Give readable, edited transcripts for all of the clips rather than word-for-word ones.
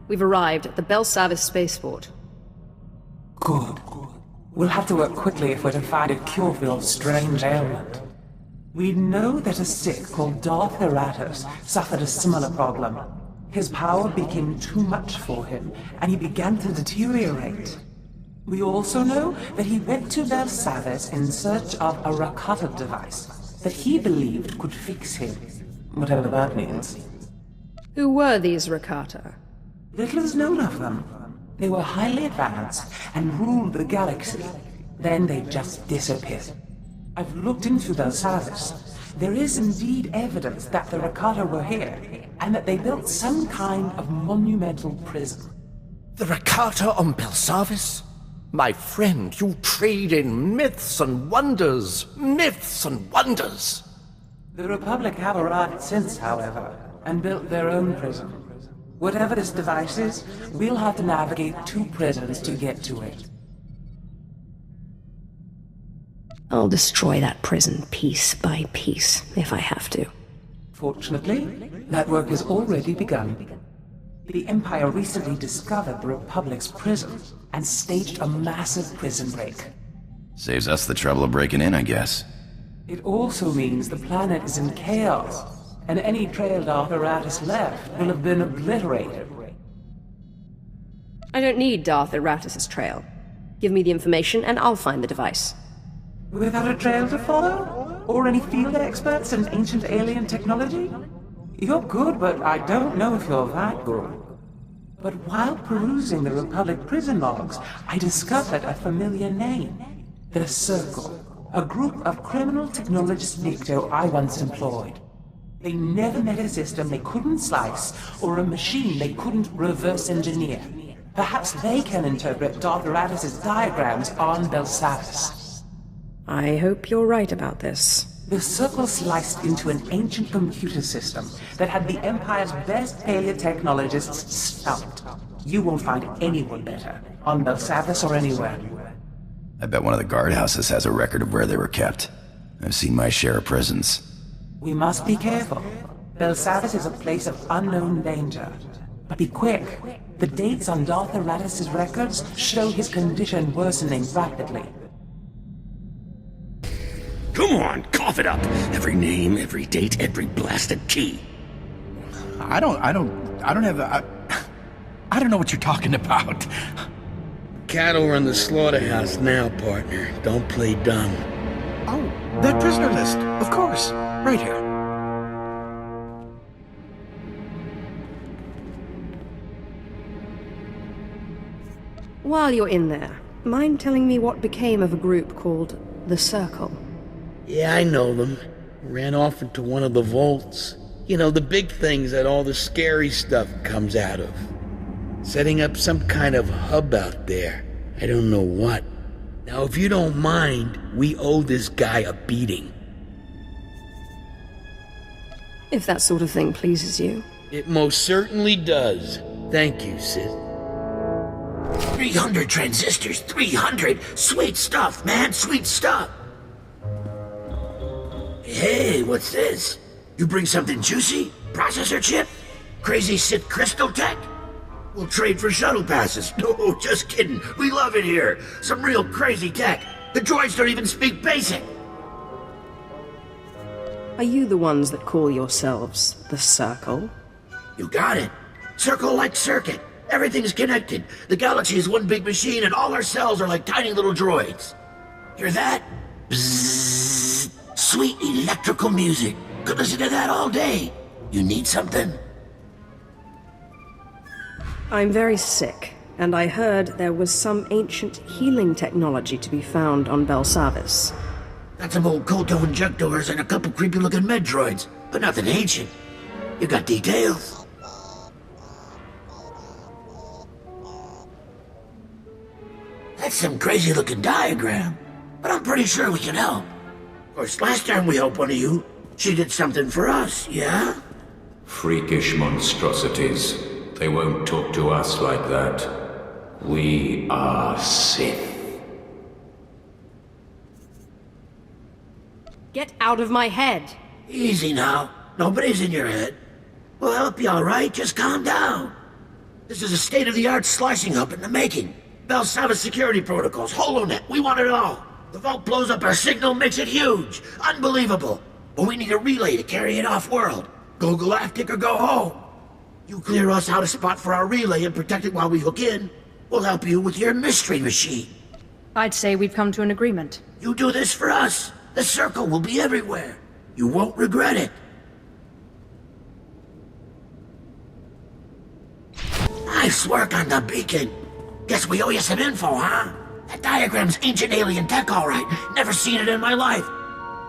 We've arrived at the Belsavis spaceport. Good. We'll have to work quickly if we're to find a cure for your strange ailment. We know that a Sith called Darth Heratus suffered a similar problem. His power became too much for him, and he began to deteriorate. We also know that he went to Belsavis in search of a Rakata device that he believed could fix him, whatever that means. Who were these Rakata? Little is known of them. They were highly advanced and ruled the galaxy. Then they just disappeared. I've looked into Belsavis. There is indeed evidence that the Rakata were here, and that they built some kind of monumental prison. The Rakata on Belsavis? My friend, you trade in myths and wonders. Myths and wonders. The Republic have arrived since, however, and built their own prison. Whatever this device is, we'll have to navigate 2 prisons to get to it. I'll destroy that prison piece by piece, if I have to. Fortunately, that work has already begun. The Empire recently discovered the Republic's prison and staged a massive prison break. Saves us the trouble of breaking in, I guess. It also means the planet is in chaos, and any trail Darth Heratus left will have been obliterated. I don't need Darth Eratus' trail. Give me the information and I'll find the device. Without a trail to follow? Or any field experts in ancient alien technology? You're good, but I don't know if you're that good. But while perusing the Republic prison logs, I discovered a familiar name. The Circle, a group of criminal technologist Nikto I once employed. They never met a system they couldn't slice, or a machine they couldn't reverse engineer. Perhaps they can interpret Darth Eratus' diagrams on Belsavis. I hope you're right about this. The Circle sliced into an ancient computer system that had the Empire's best paleotechnologists stumped. You won't find anyone better, on Belsavis or anywhere. I bet one of the guardhouses has a record of where they were kept. I've seen my share of prisons. We must be careful. Belsavis is a place of unknown danger. But be quick. The dates on Darth Eratus' records show his condition worsening rapidly. Come on, cough it up. Every name, every date, every blasted key. I don't know what you're talking about. Cattle run the slaughterhouse now, partner. Don't play dumb. Oh, that prisoner list. Of course. Right here. While you're in there, mind telling me what became of a group called the Circle? Yeah, I know them. Ran off into one of the vaults. You know, the big things that all the scary stuff comes out of. Setting up some kind of hub out there. I don't know what. Now, if you don't mind, we owe this guy a beating. If that sort of thing pleases you. It most certainly does. Thank you, Sith. 300 transistors, 300! Sweet stuff, man, sweet stuff! Hey, what's this? You bring something juicy? Processor chip? Crazy Sith crystal tech? We'll trade for shuttle passes. No, just kidding. We love it here. Some real crazy tech. The droids don't even speak basic. Are you the ones that call yourselves the Circle? You got it. Circle like circuit. Everything's connected. The galaxy is one big machine and all our cells are like tiny little droids. Hear that? Bzzz. Sweet electrical music. Could listen to that all day. You need something? I'm very sick, and I heard there was some ancient healing technology to be found on Belsavis. Got some old Koto injectors and a couple creepy-looking med droids, but nothing ancient. You got details? That's some crazy-looking diagram, but I'm pretty sure we can help. Of course, last time we helped one of you, she did something for us, yeah? Freakish monstrosities. They won't talk to us like that. We are Sith. Get out of my head! Easy now. Nobody's in your head. We'll help you, all right? Just calm down. This is a state-of-the-art slicing hub in the making. Belsavis security protocols, HoloNet, we want it all. The vault blows up our signal, makes it huge. Unbelievable. But we need a relay to carry it off-world. Go galactic or go home. You clear us out a spot for our relay and protect it while we hook in. We'll help you with your mystery machine. I'd say we've come to an agreement. You do this for us, the circle will be everywhere. You won't regret it. Nice work on the beacon. Guess we owe you some info, huh? That diagram's ancient alien tech, all right. Never seen it in my life.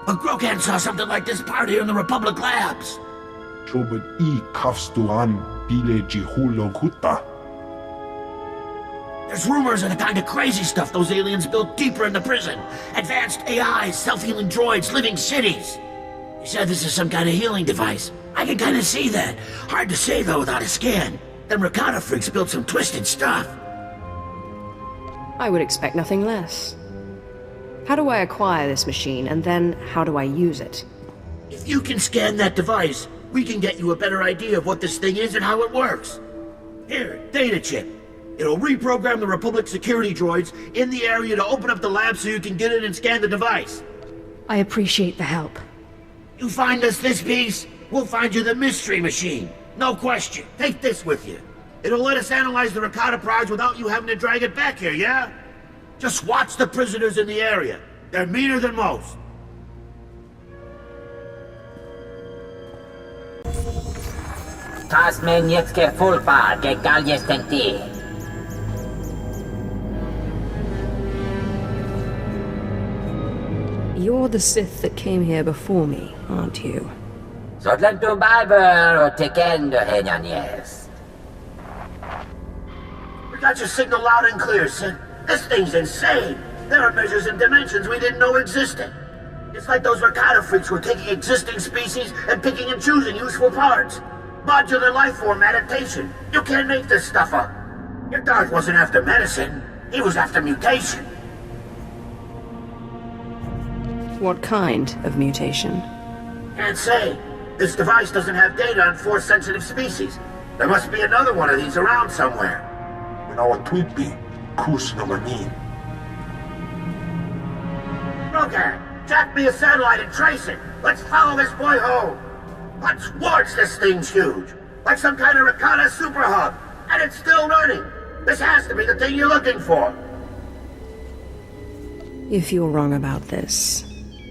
But Grokan saw something like this part here in the Republic labs. Chobot I Kafstuan Bile Jihuloguta. There's rumors of the kind of crazy stuff those aliens built deeper in the prison. Advanced AIs, self-healing droids, living cities. You said this is some kind of healing device. I can kind of see that. Hard to say, though, without a scan. Them Rakata freaks built some twisted stuff. I would expect nothing less. How do I acquire this machine, and then how do I use it? If you can scan that device, we can get you a better idea of what this thing is and how it works. Here, data chip. It'll reprogram the Republic security droids in the area to open up the lab so you can get in and scan the device. I appreciate the help. You find us this piece, we'll find you the mystery machine. No question. Take this with you. It'll let us analyze the Rakata prize without you having to drag it back here, yeah? Just watch the prisoners in the area. They're meaner than most. Tasmanieckie fulpa, gegal jestem ty. You're the Sith that came here before me, aren't you? Zodlen tu Bible o tekendo henianies. We got your signal loud and clear, Sid. This thing's insane. There are measures and dimensions we didn't know existed. It's like those Rakata freaks were taking existing species and picking and choosing useful parts. Modular life form adaptation. You can't make this stuff up. Your Darth wasn't after medicine. He was after mutation. What kind of mutation? Can't say. This device doesn't have data on Force-sensitive species. There must be another one of these around somewhere. Our Twigby, Kus no Manin. Rogan, jack me a satellite and trace it. Let's follow this boy home. What's worse, this thing's huge. Like some kind of Rakata super hub. And it's still running. This has to be the thing you're looking for. If you're wrong about this,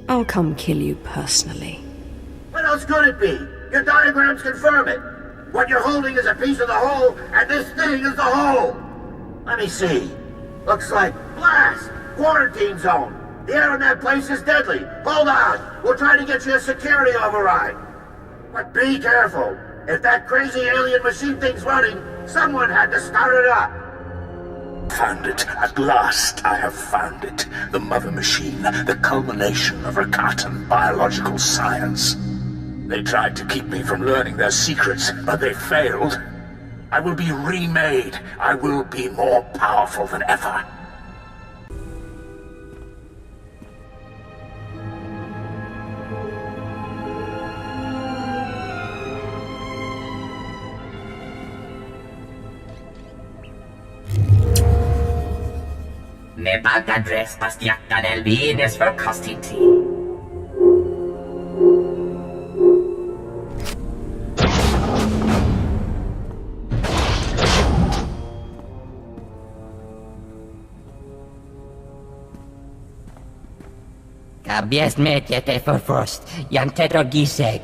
I'll come kill you personally. What else could it be? Your diagrams confirm it. What you're holding is a piece of the whole, and this thing is the whole. Let me see. Looks like blast! Quarantine zone. The air in that place is deadly. Hold on. We'll try to get you a security override. But be careful. If that crazy alien machine thing's running, someone had to start it up. Found it. At last, I have found it. The mother machine, the culmination of Rakatan biological science. They tried to keep me from learning their secrets, but they failed. I will be remade. I will be more powerful than ever. Me bagadres pastiakta del bienes for costiti. Kabies metjete for frost, janteto gisek.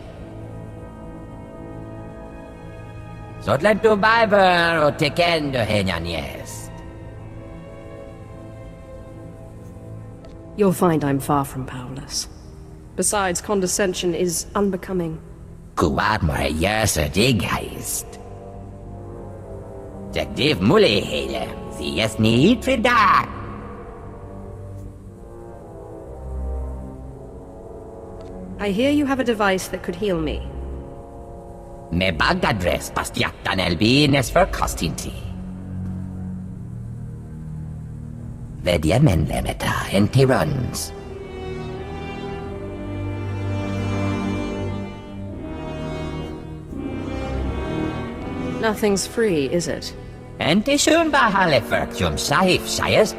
Zodlen tu Bible o tekendo henianies. You'll find I'm far from powerless. Besides, condescension is unbecoming. Kuwad more jöse digheist. Zeg div mulle hele, sie is niet verdacht. I hear you have a device that could heal me. Me bagadres pastiaktan elbines for costinti. Vedjemen lemeta en tirons. Nothing's free, is it? En soon bahale verkjum sahif sayas.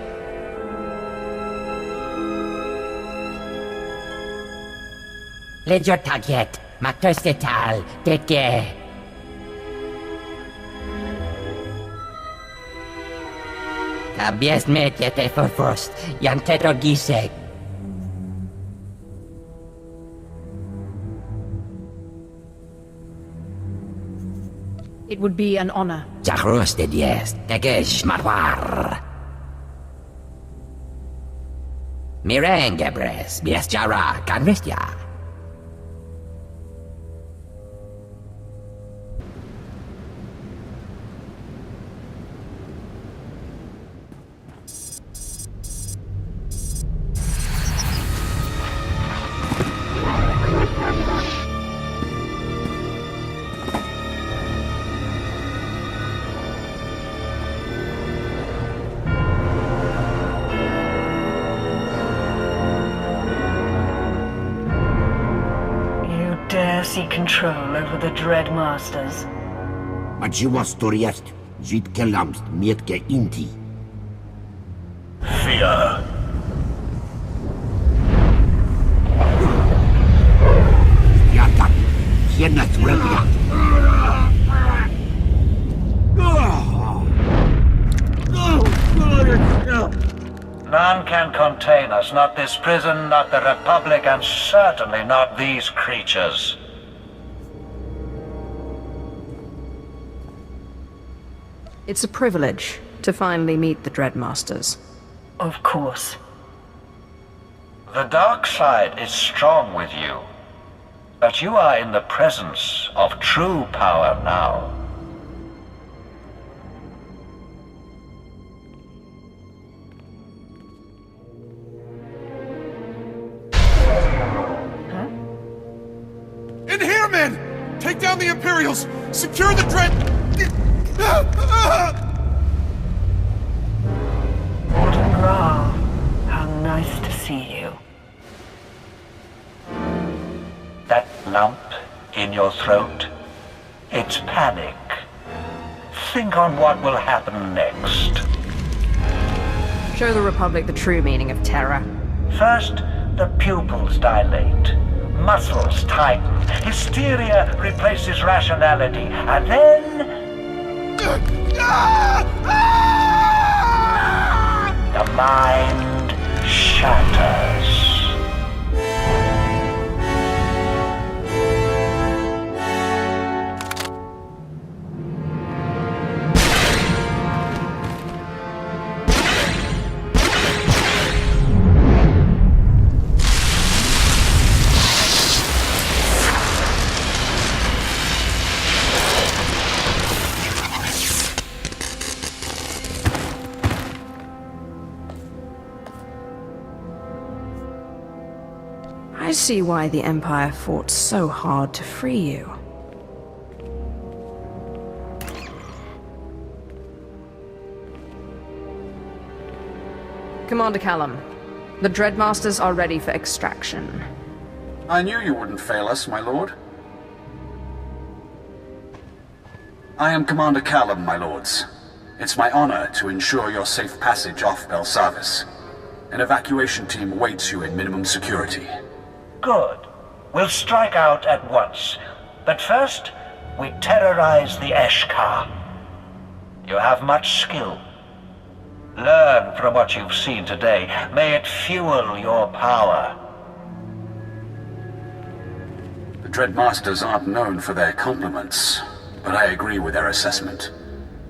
Ledger taget, makterstetal, teke. Kabies met jete for frost, jan tetor gisek. It would be an honor. Zahrosted yes, tegesh marwar. Mirengebres, bies jara, kanvestya. Seek control over the Dread Masters. Ajiwa storiest, zit kelamst mietke inti. Fear. Yatak, hienat rebia. None can contain us, not this prison, not the Republic, and certainly not these creatures. It's a privilege to finally meet the Dreadmasters. Of course. The dark side is strong with you, but you are in the presence of true power now. In here, men! Take down the Imperials! Secure the Dread... Ra, how nice to see you. That lump in your throat, it's panic. Think on what will happen next. Show the Republic the true meaning of terror. First, the pupils dilate. Muscles tighten. Hysteria replaces rationality. And then... the mind shatters. I see why the Empire fought so hard to free you. Commander Callum, the Dreadmasters are ready for extraction. I knew you wouldn't fail us, my lord. I am Commander Callum, my lords. It's my honor to ensure your safe passage off Belsavis. An evacuation team awaits you in minimum security. Good. We'll strike out at once. But first, we terrorize the Eshkar. You have much skill. Learn from what you've seen today. May it fuel your power. The Dreadmasters aren't known for their compliments, but I agree with their assessment.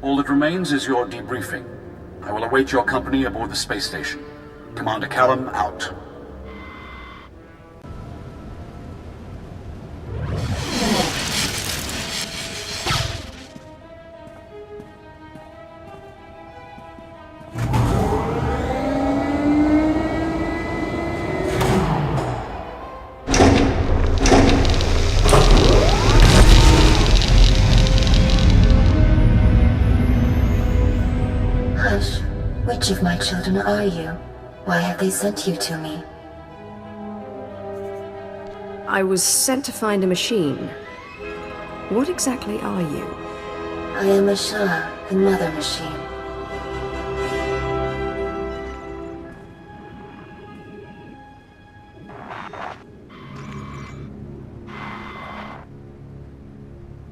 All that remains is your debriefing. I will await your company aboard the space station. Commander Callum, out. Hush. Which of my children are you? Why have they sent you to me? I was sent to find a machine. What exactly are you? I am a Shah, the Mother Machine.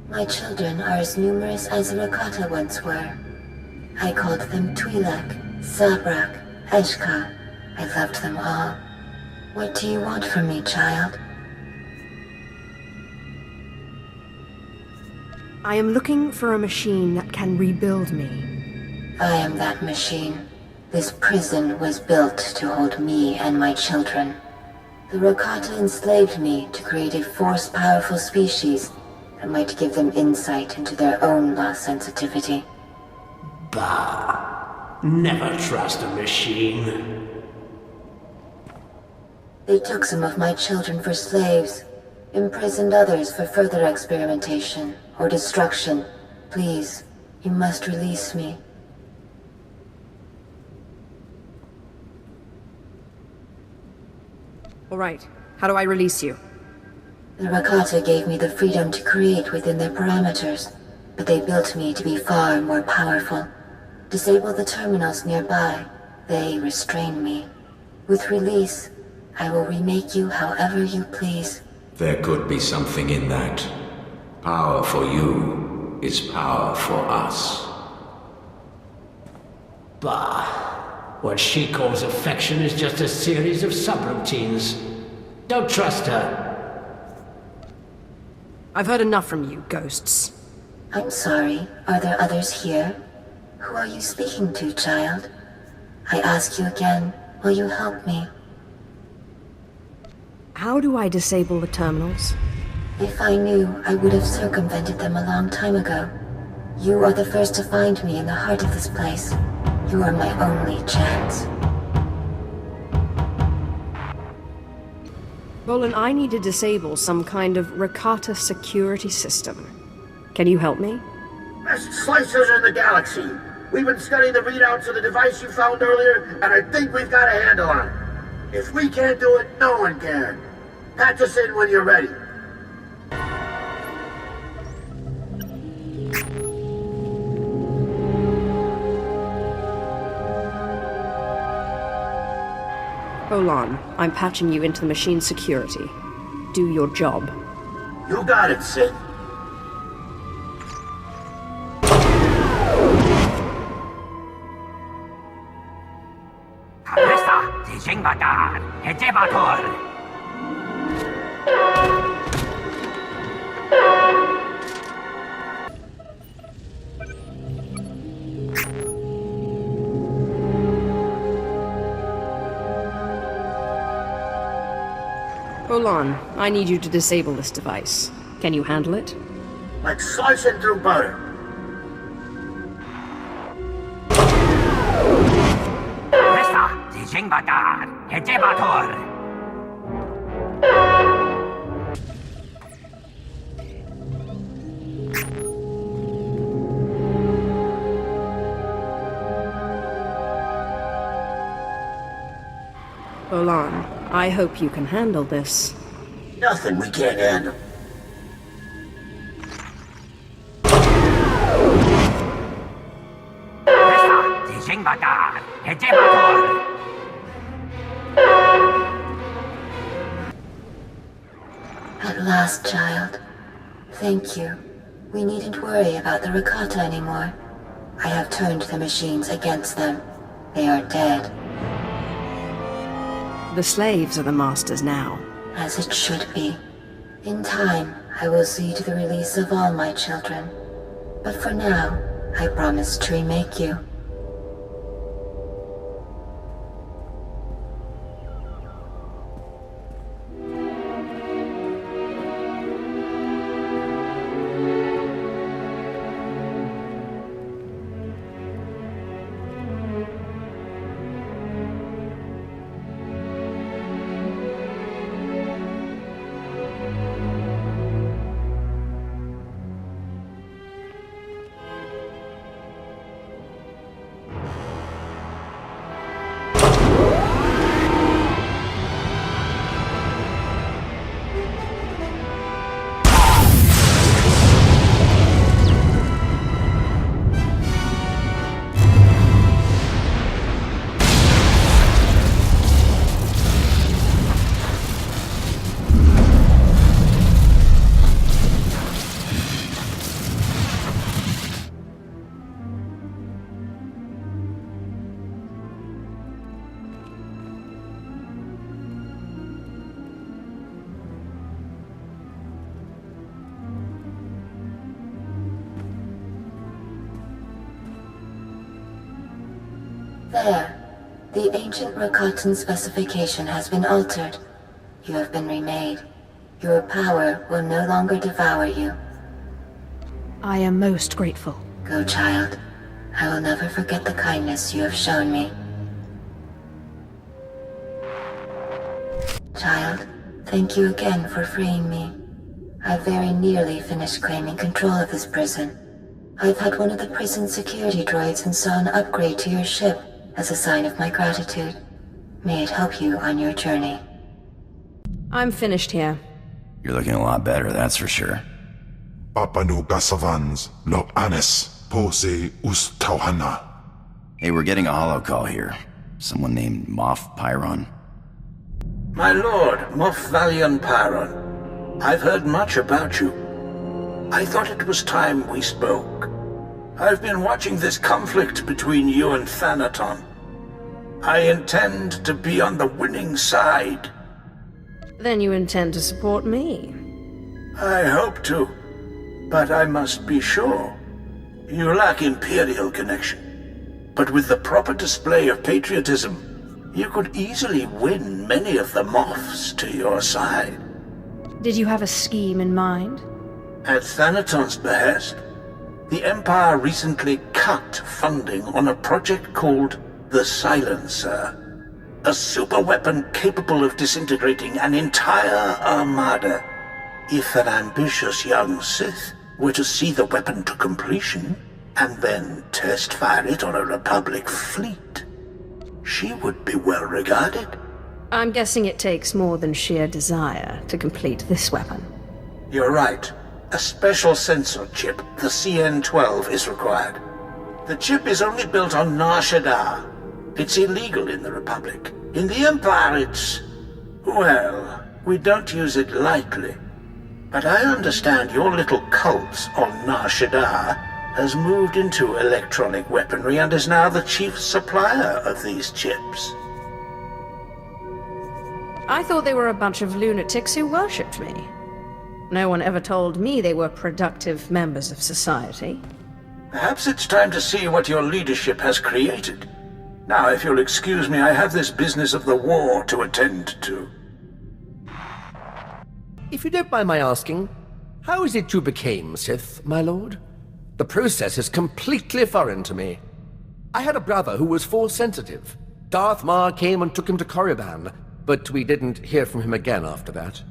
My children are as numerous as the Rakata once were. I called them Twi'lek, Zabrak, Eshka. I loved them all. What do you want from me, child? I am looking for a machine that can rebuild me. I am that machine. This prison was built to hold me and my children. The Rakata enslaved me to create a force-powerful species that might give them insight into their own lost sensitivity. Bah. Never trust a machine. They took some of my children for slaves, imprisoned others for further experimentation or destruction. Please, you must release me. All right. How do I release you? The Rakata gave me the freedom to create within their parameters, but they built me to be far more powerful. Disable the terminals nearby. They restrain me. With release, I will remake you however you please. There could be something in that. Power for you is power for us. Bah. What she calls affection is just a series of subroutines. Don't trust her. I've heard enough from you, ghosts. I'm sorry. Are there others here? Who are you speaking to, child? I ask you again, will you help me? How do I disable the terminals? If I knew, I would have circumvented them a long time ago. You are the first to find me in the heart of this place. You are my only chance. Roland, I need to disable some kind of Rakata security system. Can you help me? Best slicers in the galaxy. We've been studying the readouts of the device you found earlier, and I think we've got a handle on it. If we can't do it, no one can. Patch us in when you're ready. Hold on. I'm patching you into the machine's security. Do your job. You got it, Sith. Hold on. I need you to disable this device. Can you handle it? Like slicing through butter. Olan, I hope you can handle this. Nothing we can't handle. At last, child. Thank you. We needn't worry about the Rakata anymore. I have turned the machines against them. They are dead. The slaves are the masters now. As it should be. In time, I will see to the release of all my children. But for now, I promise to remake you. There. The ancient Rakatan specification has been altered. You have been remade. Your power will no longer devour you. I am most grateful. Go, child. I will never forget the kindness you have shown me. Child, thank you again for freeing me. I very nearly finished claiming control of this prison. I've had one of the prison security droids install an upgrade to your ship as a sign of my gratitude. May it help you on your journey. I'm finished here. You're looking a lot better, that's for sure. Papanu Gasavans, lo anes, pose us tauhana. Hey, we're getting a holocall here. Someone named Moff Pyron. My lord, Moff Valian Pyron, I've heard much about you. I thought it was time we spoke. I've been watching this conflict between you and Thanaton. I intend to be on the winning side. Then you intend to support me? I hope to, but I must be sure. You lack Imperial connection, but with the proper display of patriotism, you could easily win many of the Moffs to your side. Did you have a scheme in mind? At Thanaton's behest, the Empire recently cut funding on a project called the Silencer. A superweapon capable of disintegrating an entire armada. If an ambitious young Sith were to see the weapon to completion, and then test fire it on a Republic fleet, she would be well regarded. I'm guessing it takes more than sheer desire to complete this weapon. You're right. A special sensor chip, the CN-12, is required. The chip is only built on Nar Shaddaa. It's illegal in the Republic. In the Empire, it's... well, we don't use it lightly. But I understand your little cult on Nar Shaddaa has moved into electronic weaponry and is now the chief supplier of these chips. I thought they were a bunch of lunatics who worshipped me. No one ever told me they were productive members of society. Perhaps it's time to see what your leadership has created. Now, if you'll excuse me, I have this business of the war to attend to. If you don't mind my asking, how is it you became Sith, my lord? The process is completely foreign to me. I had a brother who was Force-sensitive. Darth Maul came and took him to Korriban, but we didn't hear from him again after that.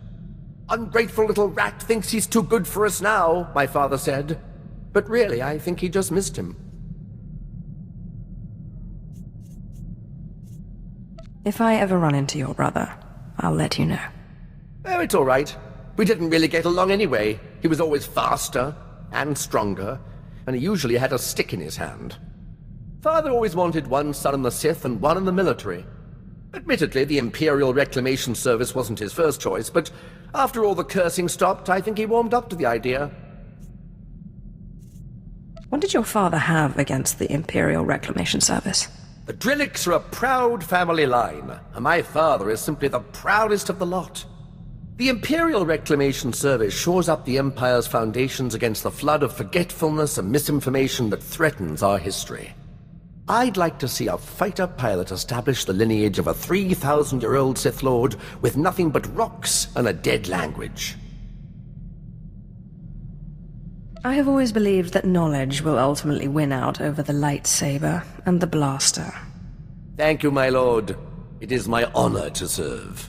Ungrateful little rat thinks he's too good for us now, my father said. But really, I think he just missed him. If I ever run into your brother, I'll let you know. Oh, it's all right. We didn't really get along anyway. He was always faster and stronger, and he usually had a stick in his hand. Father always wanted one son in the Sith and one in the military. Admittedly, the Imperial Reclamation Service wasn't his first choice, but after all the cursing stopped, I think he warmed up to the idea. What did your father have against the Imperial Reclamation Service? The Drillicks are a proud family line, and my father is simply the proudest of the lot. The Imperial Reclamation Service shores up the Empire's foundations against the flood of forgetfulness and misinformation that threatens our history. I'd like to see a fighter pilot establish the lineage of a 3,000-year-old Sith Lord with nothing but rocks and a dead language. I have always believed that knowledge will ultimately win out over the lightsaber and the blaster. Thank you, my lord. It is my honor to serve.